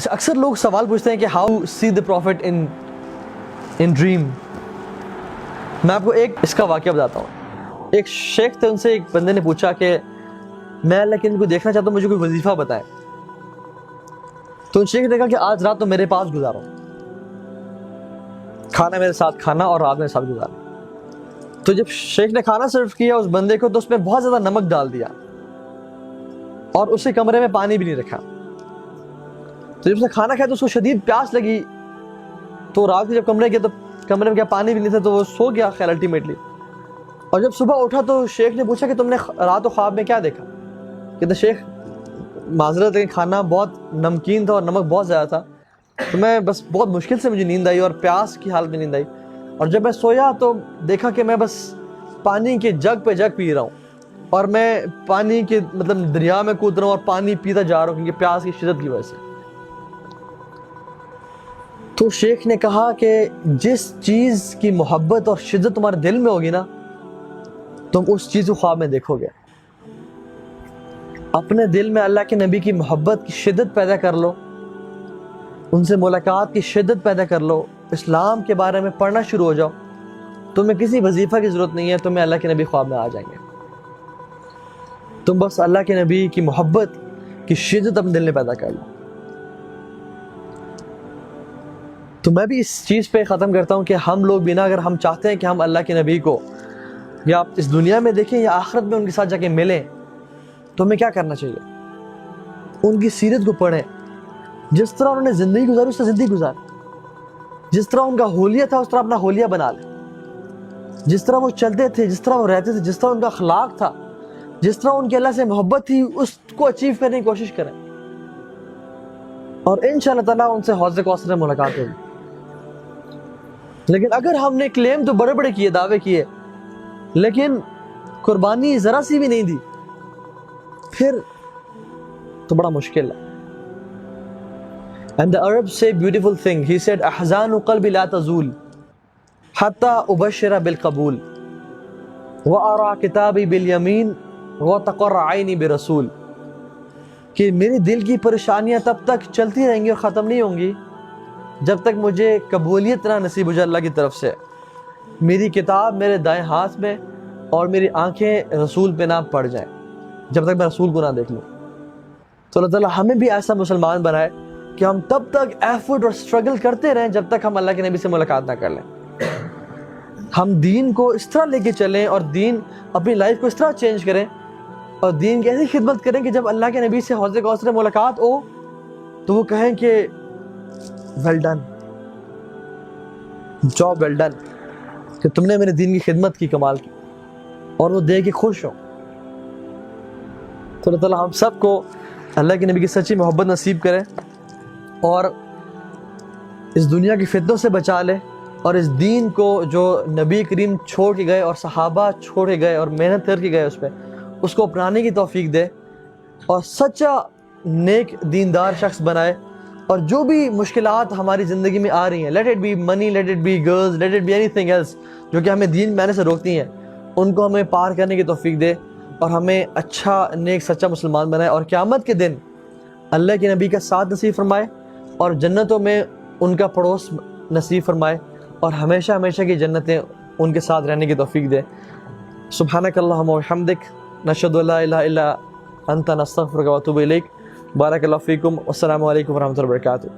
اکثر لوگ سوال پوچھتے ہیں کہ how see the profit in dream. میں آپ کو ایک اس کا واقعہ بتاتا ہوں. ایک شیخ تھے, ان سے ایک بندے نے پوچھا کہ میں اللہ کے نبی کو دیکھنا چاہتا ہوں, مجھے کوئی وظیفہ بتائیں. تو ان شیخ نے کہا کہ آج رات تو میرے پاس گزارو, کھانا میرے ساتھ کھانا اور رات میرے ساتھ گزارنا. تو جب شیخ نے کھانا سرو کیا اس بندے کو, تو اس میں بہت زیادہ نمک ڈال دیا اور اسے کمرے میں پانی بھی نہیں رکھا. تو جب اس نے کھانا کھایا تو اس کو شدید پیاس لگی, تو رات کو جب کمرے گیا تو کمرے میں کیا پانی بھی نہیں تھا, تو وہ سو گیا خیر الٹیمیٹلی. اور جب صبح اٹھا تو شیخ نے پوچھا کہ تم نے رات و خواب میں کیا دیکھا؟ کہتے شیخ معذرت ہے, کھانا بہت نمکین تھا اور نمک بہت زیادہ تھا, تو میں بس بہت مشکل سے مجھے نیند آئی اور پیاس کی حالت میں نیند آئی, اور جب میں سویا تو دیکھا کہ میں بس پانی کے جگ پہ جگ پی رہا ہوں, اور میں پانی کے مطلب دریا میں کود رہا ہوں اور پانی پیتا جا رہا ہوں کیونکہ پیاس کی شدت کی وجہ سے. تو شیخ نے کہا کہ جس چیز کی محبت اور شدت تمہارے دل میں ہوگی نا, تم اس چیز کو خواب میں دیکھو گے. اپنے دل میں اللہ کے نبی کی محبت کی شدت پیدا کر لو, ان سے ملاقات کی شدت پیدا کر لو, اسلام کے بارے میں پڑھنا شروع ہو جاؤ, تمہیں کسی وظیفہ کی ضرورت نہیں ہے, تمہیں اللہ کے نبی خواب میں آ جائیں گے. تم بس اللہ کے نبی کی محبت کی شدت اپنے دل میں پیدا کر لو. تو میں بھی اس چیز پہ ختم کرتا ہوں کہ ہم لوگ بھی نا, اگر ہم چاہتے ہیں کہ ہم اللہ کے نبی کو یا اس دنیا میں دیکھیں یا آخرت میں ان کے ساتھ جا کے ملیں, تو ہمیں کیا کرنا چاہیے؟ ان کی سیرت کو پڑھیں. جس طرح انہوں نے زندگی گزاری اس طرح زندگی گزار, جس طرح ان کا حولیہ تھا اس طرح اپنا حولیہ بنا لیں. جس طرح وہ چلتے تھے, جس طرح وہ رہتے تھے, جس طرح ان کا اخلاق تھا, جس طرح ان کی اللہ سے محبت تھی, اس کو اچیو کرنے کی کوشش کریں, اور انشاءاللہ تعالیٰ ان سے حوض کوثر میں ملاقات ہوگی. لیکن اگر ہم نے کلیم تو بڑے بڑے کیے, دعوے کیے, لیکن قربانی ذرا سی بھی نہیں دی, پھر تو بڑا مشکل ہے. And the Arabs say beautiful thing. He said احزان قلبی لا تزول حتی ابشر بالقبول وارا کتابی بالیمین وتقر عینی برسول. کہ میرے دل کی پریشانیاں تب تک چلتی رہیں گی اور ختم نہیں ہوں گی جب تک مجھے قبولیت نہ نصیب ہو جائے اللہ کی طرف سے, میری کتاب میرے دائیں ہاتھ میں اور میری آنکھیں رسول پہ نہ پڑ جائیں, جب تک میں رسول کو نہ دیکھ لوں. تو اللہ تعالیٰ ہمیں بھی ایسا مسلمان بنائے کہ ہم تب تک ایفرٹ اور اسٹرگل کرتے رہیں جب تک ہم اللہ کے نبی سے ملاقات نہ کر لیں. ہم دین کو اس طرح لے کے چلیں اور دین اپنی لائف کو اس طرح چینج کریں اور دین کی ایسی خدمت کریں کہ جب اللہ کے نبی سے حوض کوثر میں ملاقات ہو تو وہ کہیں کہ well done, job well done, کہ تم نے میرے دین کی خدمت کی, کمال کی, اور وہ دے کے خوش ہو. تو اللہ تعالیٰ ہم سب کو اللہ کے نبی کی سچی محبت نصیب کرے اور اس دنیا کی فتنوں سے بچا لے, اور اس دین کو جو نبی کریم چھوڑ کے گئے اور صحابہ چھوڑ کے گئے اور محنت کر کے گئے اس پہ, اس کو اپنانے کی توفیق دے اور سچا نیک دیندار شخص بنائے. اور جو بھی مشکلات ہماری زندگی میں آ رہی ہیں, let it be money, let it be girls, let it be anything else, جو کہ ہمیں دین میں آنے سے روکتی ہیں, ان کو ہمیں پار کرنے کی توفیق دے اور ہمیں اچھا نیک سچا مسلمان بنائے, اور قیامت کے دن اللہ کے نبی کا ساتھ نصیب فرمائے اور جنتوں میں ان کا پڑوس نصیب فرمائے, اور ہمیشہ ہمیشہ کی جنتیں ان کے ساتھ رہنے کی توفیق دے. سبحانک اللہم و بحمدک, نشہد ان لا الہ الا انت, نستغفرک و اتوب الیک. بارک اللہ فیکم, والسلام علیکم ورحمۃ اللہ وبرکاتہ.